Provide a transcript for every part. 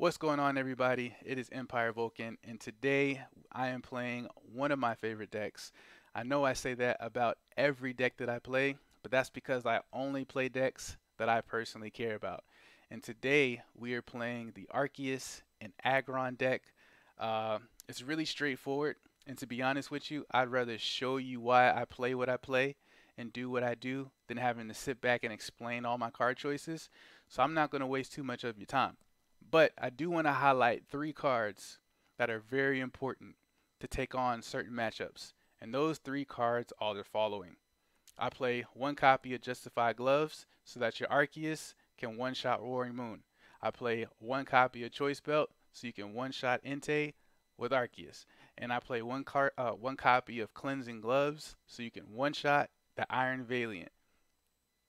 What's going on, everybody? It is Empire Vulcan, and today I am playing one of my favorite decks. I know I say that about every deck that I play, but that's because I only play decks that I personally care about. And today we are playing the Arceus and Aggron deck. It's really straightforward, and to be honest with you, I'd rather show you why I play what I play and do what I do than having to sit back and explain all my card choices. So I'm not going to waste too much of your time. But I do want to highlight three cards that are very important to take on certain matchups. And those three cards are the following. I play one copy of Justified Gloves so that your Arceus can one-shot Roaring Moon. I play one copy of Choice Belt so you can one-shot Entei with Arceus. And I play one copy of Cleansing Gloves so you can one-shot the Iron Valiant.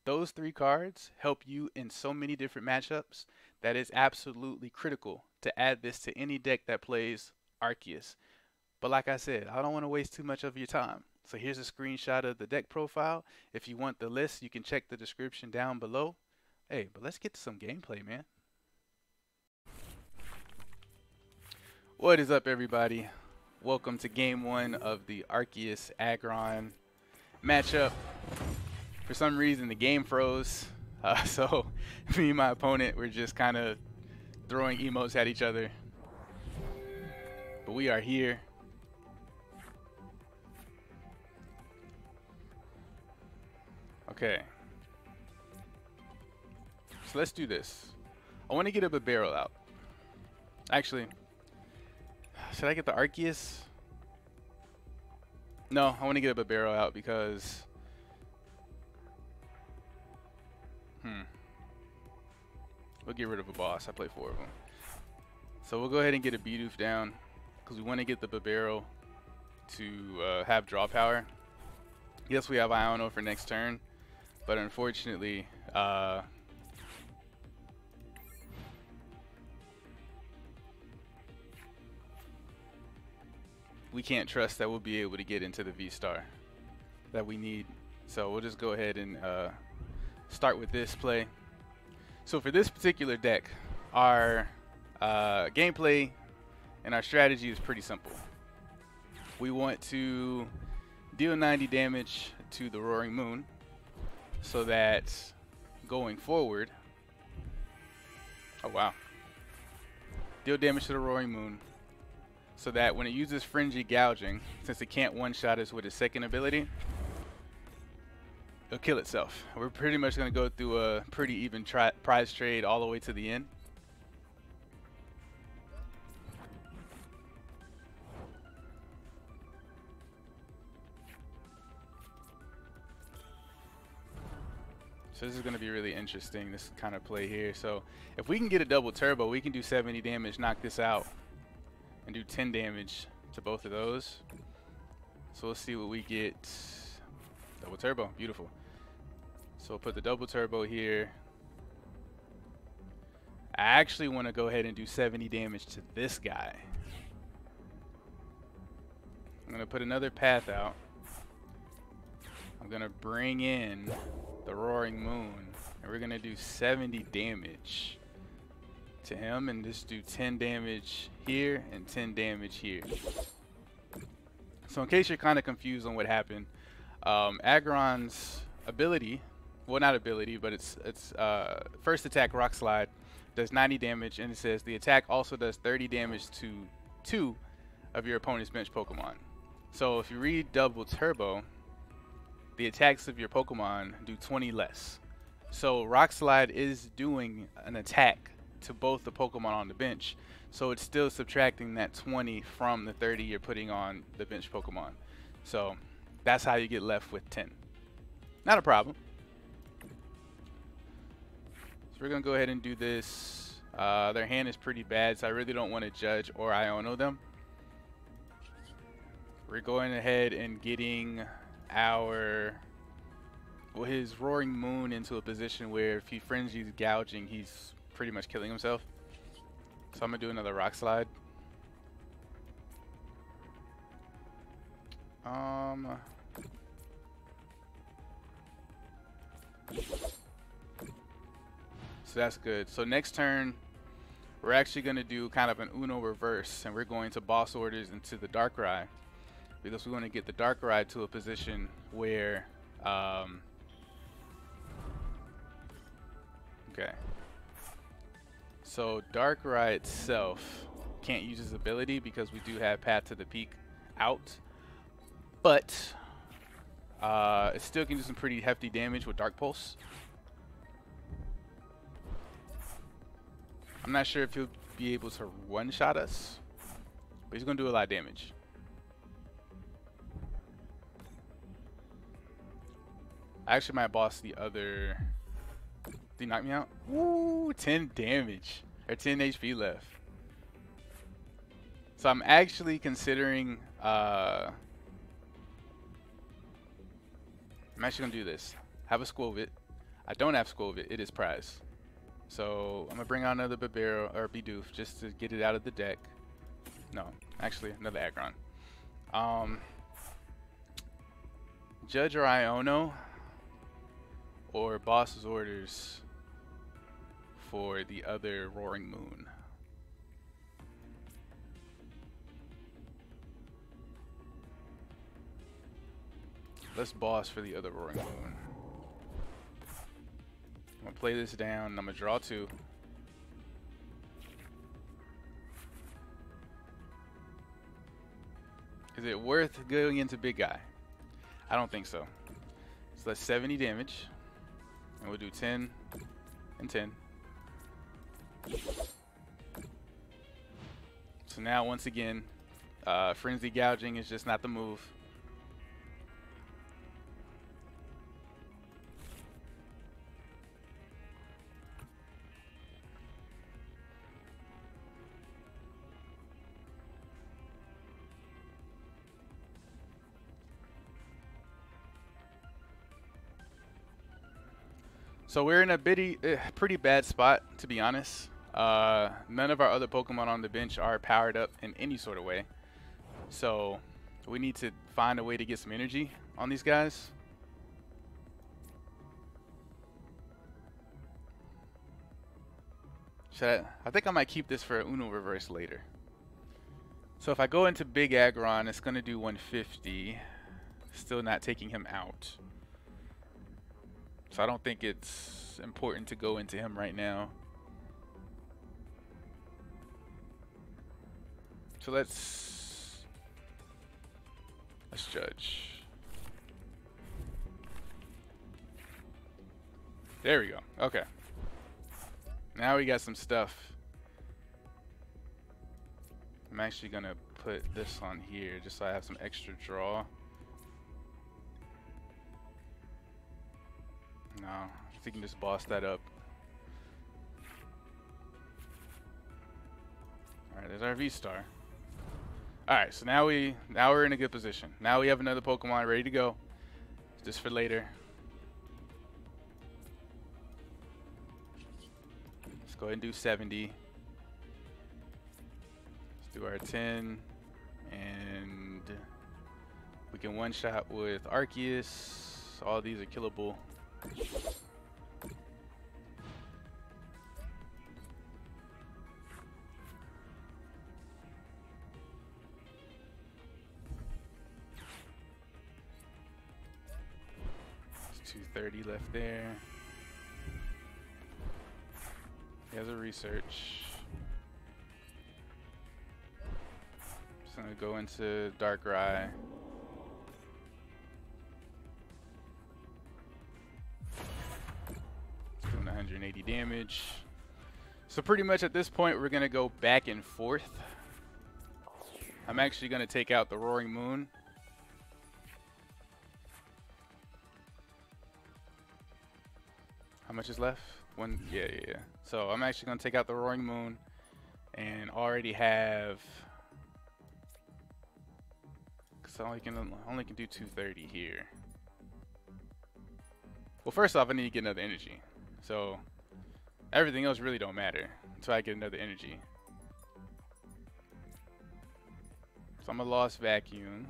Those three cards help you in so many different matchups that is absolutely critical to add this to any deck that plays Arceus. But like I said, I don't want to waste too much of your time. So here's a screenshot of the deck profile. If you want the list, you can check the description down below. Hey, but let's get to some gameplay, man. What is up, everybody? Welcome to game one of the Arceus Aggron matchup. For some reason, the game froze. So me and my opponent were just kind of throwing emotes at each other. But we are here. Okay. So let's do this. I want to get a Bibarel out. Actually, should I get the Arceus? No, I want to get a Bibarel out because we'll get rid of a boss. I play 4 of them. So we'll go ahead and get a Bidoof down because we want to get the Bibarel to have draw power. Yes, we have Iono for next turn, but unfortunately, we can't trust that we'll be able to get into the V-Star that we need. So we'll just go ahead and start with this play. So for this particular deck, our gameplay and our strategy is pretty simple. We want to deal 90 damage to the Roaring Moon so that going forward, oh wow, deal damage to the Roaring Moon so that when it uses Frenzy Gouging, since it can't one-shot us with its second ability, it'll kill itself. We're pretty much going to go through a pretty even prize trade all the way to the end. So this is going to be really interesting, this kind of play here. So if we can get a double turbo, we can do 70 damage, knock this out, and do 10 damage to both of those. So we'll see what we get. Double turbo, beautiful. So we'll put the double turbo here. I actually want to go ahead and do 70 damage to this guy. I'm going to put another path out. I'm going to bring in the Roaring Moon, and we're going to do 70 damage to him, and just do 10 damage here and 10 damage here. So in case you're kind of confused on what happened, Aggron's ability, well, not ability, but it's first attack, Rock Slide, does 90 damage, and it says the attack also does 30 damage to 2 of your opponent's bench Pokemon. So if you read double turbo, the attacks of your Pokemon do 20 less. So Rock Slide is doing an attack to both the Pokemon on the bench, so it's still subtracting that 20 from the 30 you're putting on the bench Pokemon. So that's how you get left with 10. Not a problem. So we're gonna go ahead and do this. Their hand is pretty bad, so I really don't want to judge or Iono them. We're going ahead and getting our, well, his Roaring Moon into a position where if he frenzies gouging, he's pretty much killing himself. So I'm gonna do another Rock Slide. So that's good. So next turn, we're actually going to do kind of an Uno reverse, and we're going to boss orders into the Darkrai, because we want to get the Darkrai to a position where, okay. So Darkrai itself can't use his ability because we do have Path to the Peak out, but it still can do some pretty hefty damage with Dark Pulse. I'm not sure if he'll be able to one-shot us, but he's going to do a lot of damage. I actually might boss the other. Did he knock me out? Woo! 10 damage. Or 10 HP left. So I'm actually considering I'm actually gonna do this. Have a Skwovet. I don't have Skwovet, it is prize. So I'm gonna bring out another Bibarel or Bidoof just to get it out of the deck. No, actually another Aggron. Judge or Iono, or boss's orders for the other Roaring Moon. Let's boss for the other Roaring Moon. I'm gonna play this down and I'm gonna draw 2. Is it worth going into big guy? I don't think so. So that's 70 damage. And we'll do 10 and 10. So now once again, frenzy gouging is just not the move. So we're in a pretty bad spot, to be honest. None of our other Pokemon on the bench are powered up in any sort of way. So we need to find a way to get some energy on these guys. I think I might keep this for Uno reverse later. So if I go into Big Aggron, it's going to do 150. Still not taking him out. So I don't think it's important to go into him right now. So let's judge. There we go. Okay. Now we got some stuff. I'm actually gonna put this on here just so I have some extra draw. No, I think we can just boss that up. Alright, there's our V-Star. Alright, so now we're in a good position. Now we have another Pokemon ready to go. Just for later. Let's go ahead and do 70. Let's do our 10. And we can one-shot with Arceus. All these are killable. It's 230 left there. He has a research. Just gonna go into Darkrai. Doing 180 damage. So pretty much at this point we're gonna go back and forth. I'm actually gonna take out the Roaring Moon. How much is left? One. Yeah. So I'm actually gonna take out the Roaring Moon and already have. Cause I only can do 230 here. Well, first off, I need to get another energy. So everything else really don't matter until I get another energy. So I'm a Lost Vacuum.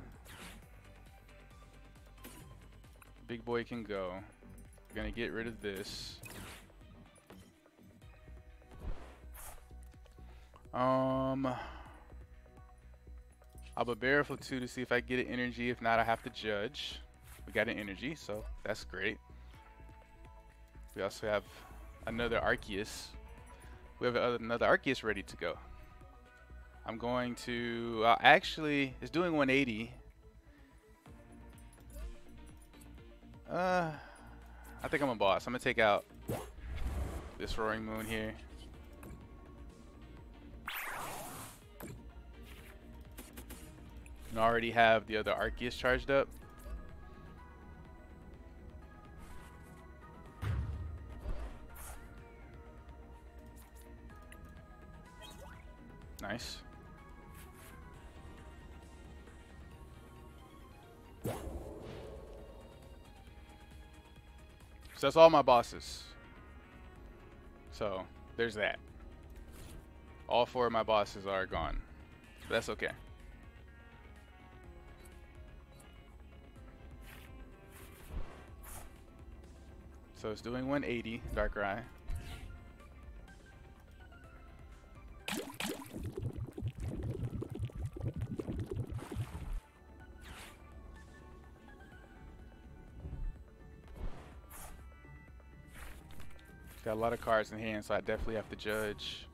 Big boy can go. We're gonna get rid of this. I'll Bibarel for 2 to see if I get an energy. If not, I have to judge. We got an energy, so that's great. We also have another Arceus. We have another Arceus ready to go. I'm going to actually, it's doing 180. I think I'm a boss. I'm gonna take out this Roaring Moon here. And already have the other Arceus charged up. Nice. So that's all my bosses. So there's that. All 4 of my bosses are gone. But that's okay. So it's doing 180, Darkrai. Got a lot of cards in hand, so I definitely have to judge.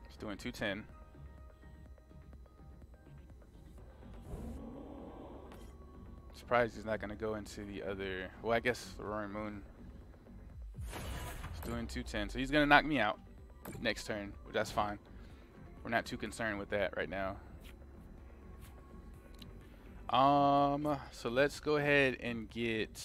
It's doing 210. Surprised he's not going to go into the other. Well, I guess the Roaring Moon. It's doing 210, so he's going to knock me out next turn, but that's fine. We're not too concerned with that right now. So let's go ahead and get.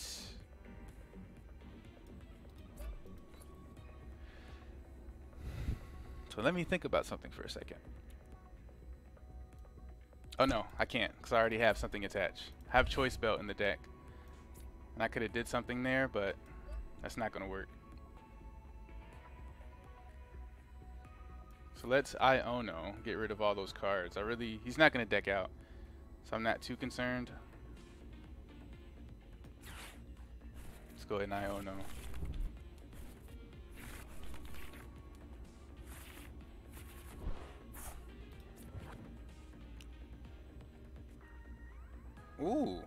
So let me think about something for a second. Oh no, I can't, because I already have something attached. I have Choice Belt in the deck. And I could have did something there, but that's not going to work. So let's Iono, get rid of all those cards. He's not going to deck out. So I'm not too concerned. Let's go ahead and Iono. Ooh.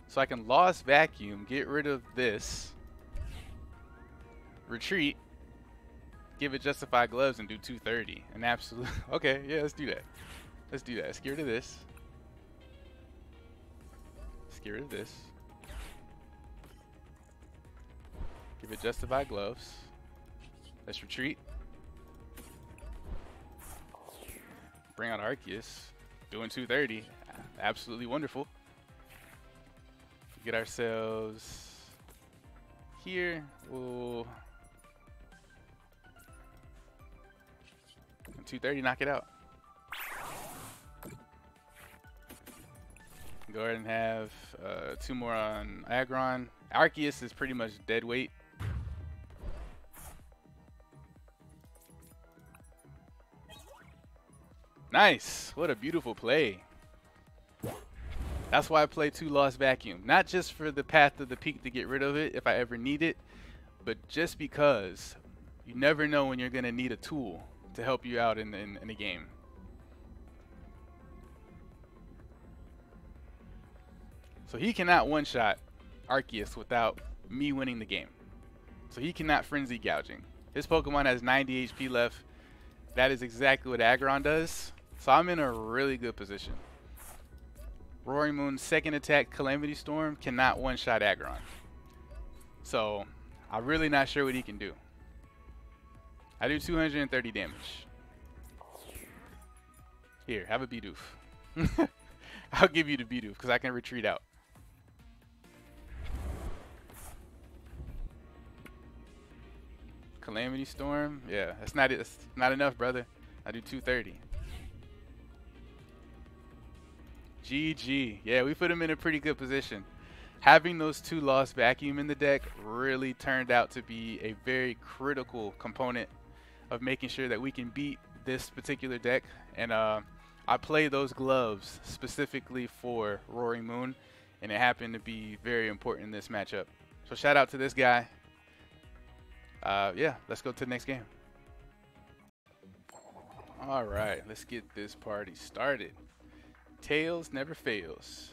So I can Lost Vacuum, get rid of this. Retreat. Give it Justified Gloves and do 230. And absolute. Okay, yeah, let's do that. Let's do that. Let's get rid of this. Let's get rid of this. Give it Justified Gloves. Let's retreat. Bring out Arceus. Doing 230. Absolutely wonderful. Get ourselves here. We'll 230, knock it out. Go ahead and have 2 more on Aggron. Arceus is pretty much dead weight. Nice. What a beautiful play. That's why I play 2 Lost Vacuum. Not just for the path of the peak to get rid of it if I ever need it, but just because you never know when you're going to need a tool to help you out in the game. So he cannot one-shot Arceus without me winning the game. So he cannot Frenzy Gouging. His Pokemon has 90 HP left. That is exactly what Aggron does. So I'm in a really good position. Roaring Moon's second attack, Calamity Storm, cannot one-shot Aggron. So I'm really not sure what he can do. I do 230 damage. Here, have a Bidoof. I'll give you the Bidoof because I can retreat out. Calamity Storm, yeah, that's not it. That's not enough, brother. I do 230. GG. Yeah, we put him in a pretty good position. Having those 2 Lost Vacuum in the deck really turned out to be a very critical component of making sure that we can beat this particular deck. And I play those gloves specifically for Roaring Moon, and it happened to be very important in this matchup. So shout out to this guy. yeah, let's go to the next game. All right, let's get this party started. Tails never fails.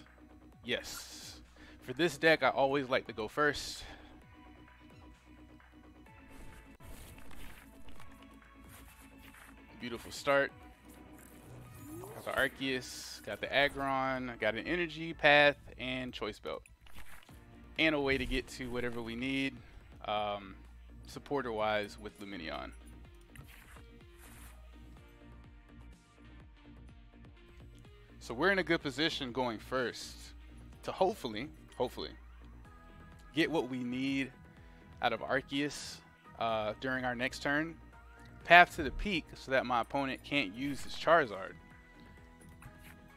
Yes. For this deck, I always like to go first. Beautiful start. Got the Arceus, got the Aggron, got an energy, path, and choice belt. And a way to get to whatever we need, supporter-wise with Lumineon. So we're in a good position going first to hopefully get what we need out of Arceus during our next turn. Path to the peak so that my opponent can't use his Charizard.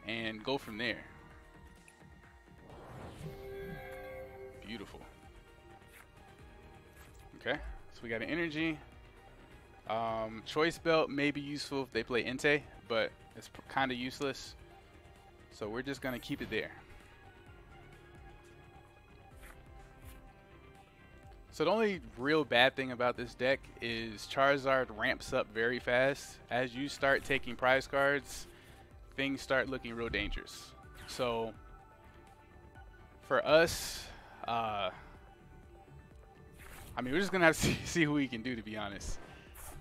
And go from there. Beautiful. Okay, so we got an energy. Choice belt may be useful if they play Entei, but it's kind of useless. So we're just gonna keep it there. So the only real bad thing about this deck is Charizard ramps up very fast. As you start taking prize cards, things start looking real dangerous. So for us, I mean, we're just gonna have to see who we can do, to be honest.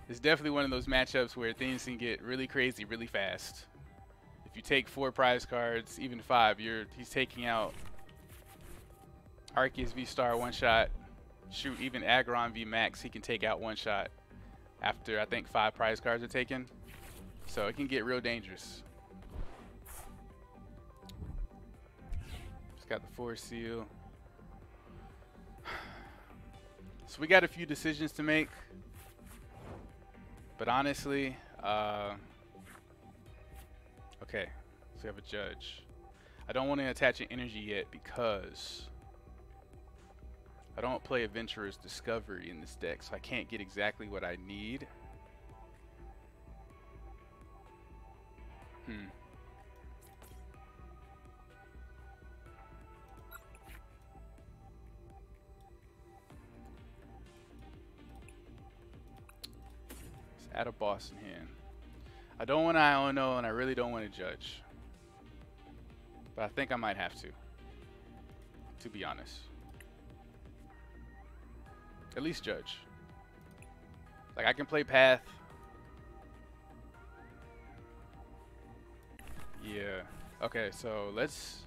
It's definitely one of those matchups where things can get really crazy really fast. If you take 4 prize cards, even 5, he's taking out Arceus VSTAR one shot. Shoot, even Aggron VMAX he can take out one shot after I think 5 prize cards are taken. So it can get real dangerous. Just got the Force Seal. So we got a few decisions to make. But honestly, okay, so we have a Judge. I don't want to attach an energy yet because I don't play Adventurer's Discovery in this deck, so I can't get exactly what I need. Let's add a boss in hand. I don't want Iono, and I really don't want to Judge. But I think I might have to be honest. At least Judge. Like, I can play Path. Yeah. Okay, so let's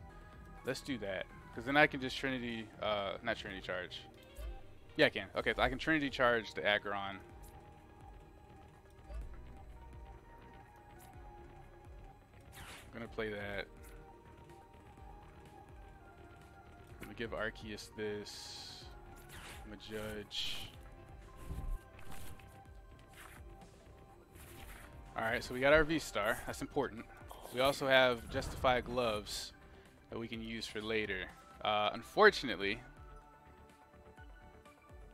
do that. Because then I can just Trinity, not Trinity Charge. Yeah, I can. Okay, so I can Trinity Charge the Aggron. I'm gonna play that. I'm gonna give Arceus this. I'm a Judge. Alright, so we got our V-Star. That's important. We also have Justified Gloves that we can use for later. Unfortunately,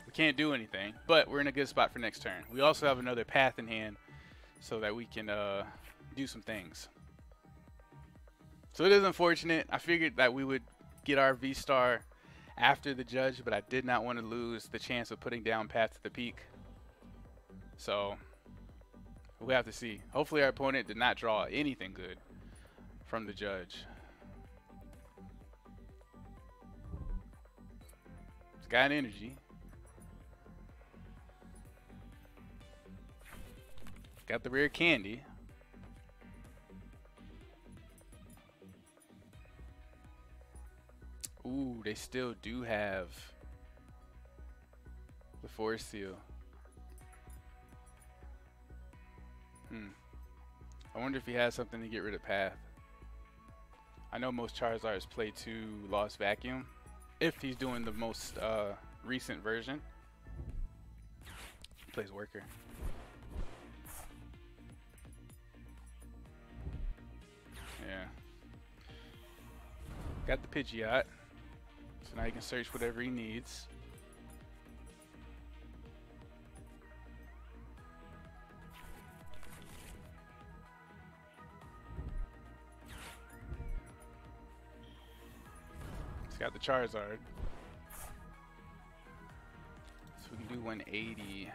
we can't do anything, but we're in a good spot for next turn. We also have another path in hand so that we can do some things. So it is unfortunate. I figured that we would get our V-Star after the Judge, but I did not want to lose the chance of putting down Path to the Peak. So we'll have to see. Hopefully our opponent did not draw anything good from the Judge. It's got an energy. Got the rare candy. Ooh, they still do have the Force Seal. I wonder if he has something to get rid of Path. I know most Charizards play to Lost Vacuum, if he's doing the most recent version. He plays Worker. Yeah. Got the Pidgeot. So now you can search whatever he needs. He's got the Charizard. So we can do 180.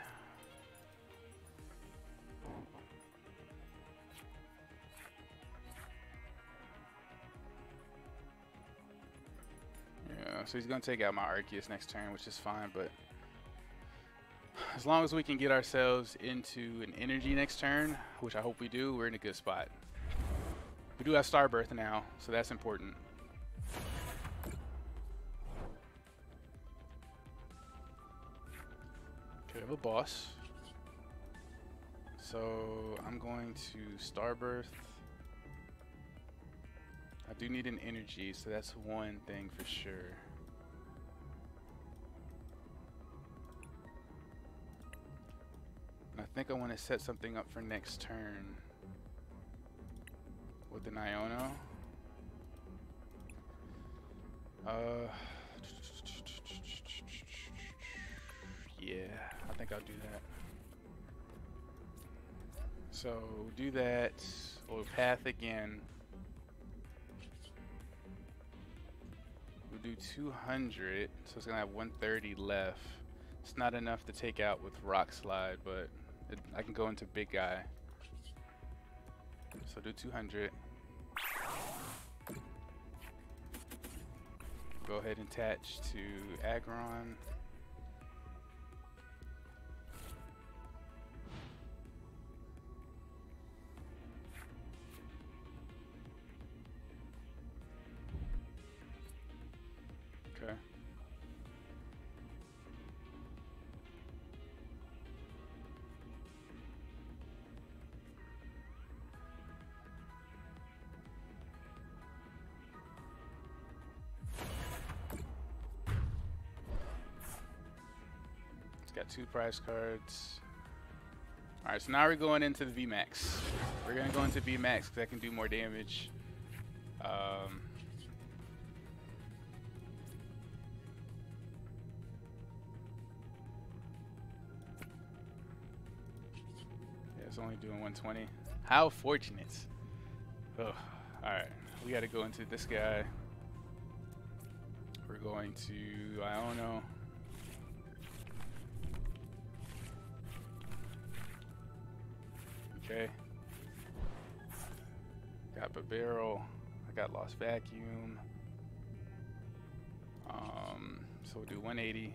Yeah, so he's gonna take out my Arceus next turn, which is fine, but as long as we can get ourselves into an energy next turn, which I hope we do, we're in a good spot. We do have Starbirth now, so that's important. Okay, we have a boss. So I'm going to Starbirth. I do need an energy, so that's one thing for sure. I think I want to set something up for next turn with an Iono. Yeah, I think I'll do that. So do that. We'll path again. We'll do 200, so it's gonna have 130 left. It's not enough to take out with Rock Slide, but I can go into big guy. So do 200. Go ahead and attach to Aggron. Okay. Got 2 prize cards. Alright, so now we're going into the VMAX. We're going to go into VMAX because I can do more damage. Yeah, it's only doing 120. How fortunate. Oh, alright, we got to go into this guy. We're going to Iono. Okay. Got Bibarel. I got Lost Vacuum. So we'll do 180.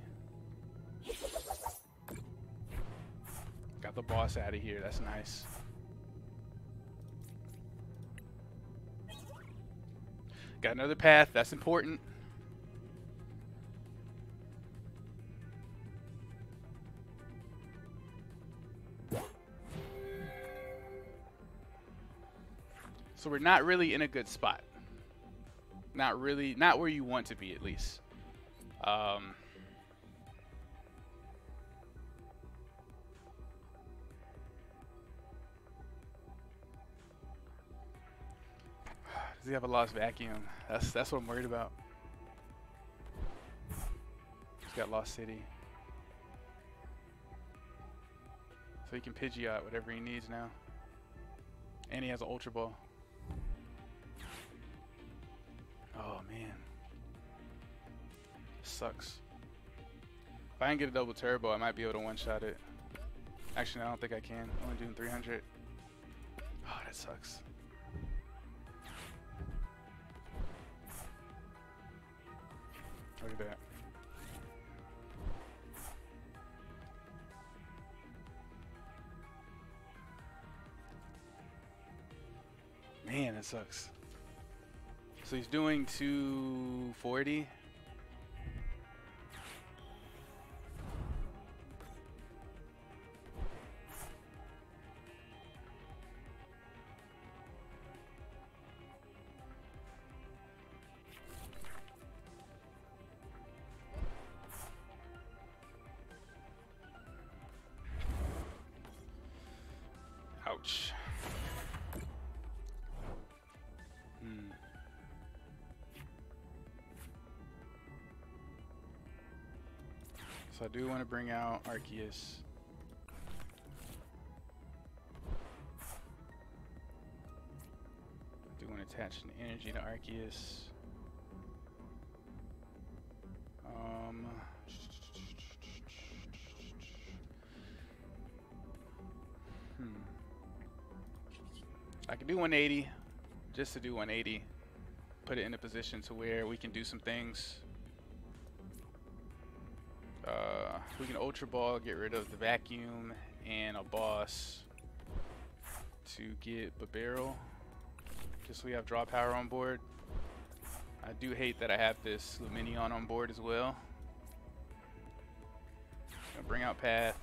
Got the boss out of here. That's nice. Got another path. That's important. So we're not really in a good spot. Not really, not where you want to be, at least. Does he have a Lost Vacuum? That's what I'm worried about. He's got Lost City. So he can Pidgey out whatever he needs now. And he has an Ultra Ball. Oh man, sucks. If I can get a double turbo, I might be able to one-shot it. Actually, I don't think I can. I'm only doing 300. Oh, that sucks. Look at that. Man, that sucks. So he's doing 240. Ouch. So I do want to bring out Arceus. I do want to attach an energy to Arceus. I can do 180, just to do 180. Put it in a position to where we can do some things. We can Ultra Ball, get rid of the Vacuum and a Boss to get Bibarel, just so we have draw power on board. I do hate that I have this Lumineon on board as well. Gonna bring out Path.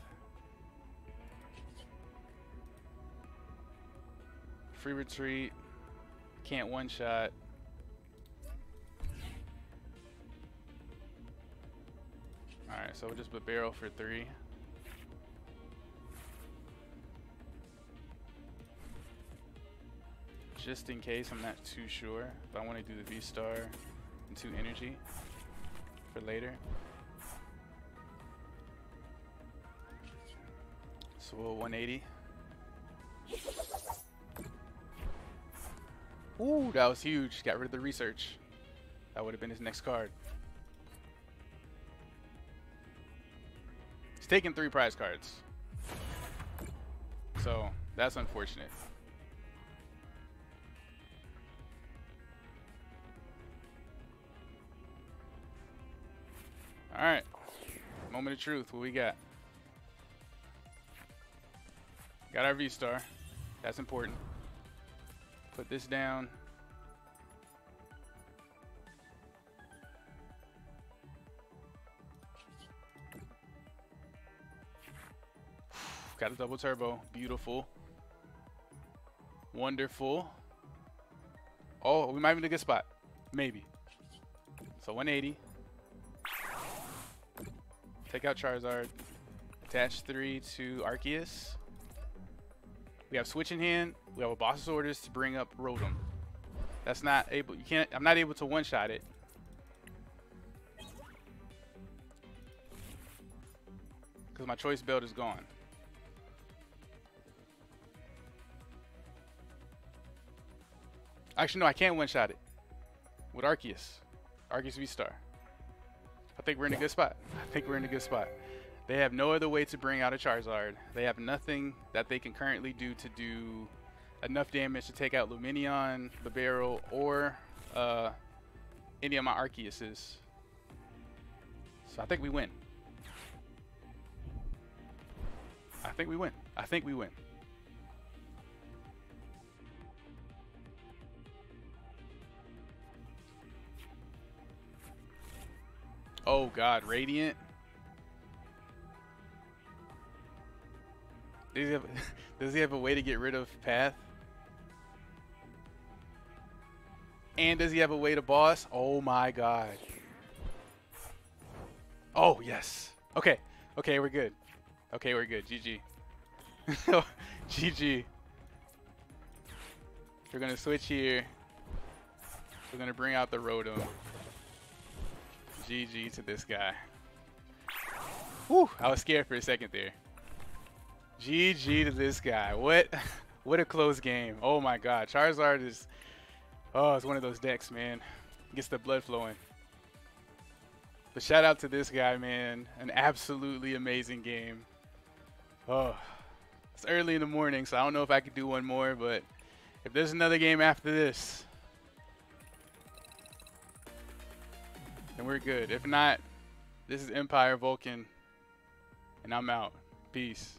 Free retreat. Can't one shot. Alright, so we'll just Bibarel for 3. Just in case, I'm not too sure, but I want to do the V-Star and 2 energy for later. So we'll 180. Ooh, that was huge. Got rid of the research. That would have been his next card. He's taking 3 prize cards. So that's unfortunate. Alright. Moment of truth. What we got? Got our V-Star. That's important. Put this down. Got a double turbo. Beautiful. Wonderful. Oh, we might be in a good spot. Maybe. So 180. Take out Charizard. Attach 3 to Arceus. We have Switch in hand. We have a boss's orders to bring up Rotom. That's not able. You can't. I'm not able to one-shot it. Because my choice belt is gone. Actually, no, I can't one-shot it with Arceus. Arceus V-Star. I think we're in a good spot. I think we're in a good spot. They have no other way to bring out a Charizard. They have nothing that they can currently do to do enough damage to take out Lumineon, Bibarel, or any of my Arceuses. So I think we win. I think we win. I think we win. Oh God, Radiant. Does he have a way to get rid of Path? And does he have a way to boss? Oh my God. Oh yes. Okay. Okay, we're good. Okay, we're good. GG. GG. We're gonna switch here. We're gonna bring out the Rotom. GG to this guy. Whew, I was scared for a second there. GG to this guy. What a close game. Oh my God. Charizard is, oh, it's one of those decks, man. Gets the blood flowing. But shout out to this guy, man. An absolutely amazing game. Oh, it's early in the morning, so I don't know if I could do one more, but if there's another game after this, then we're good. If not, this is Empire Vulcan, and I'm out. Peace.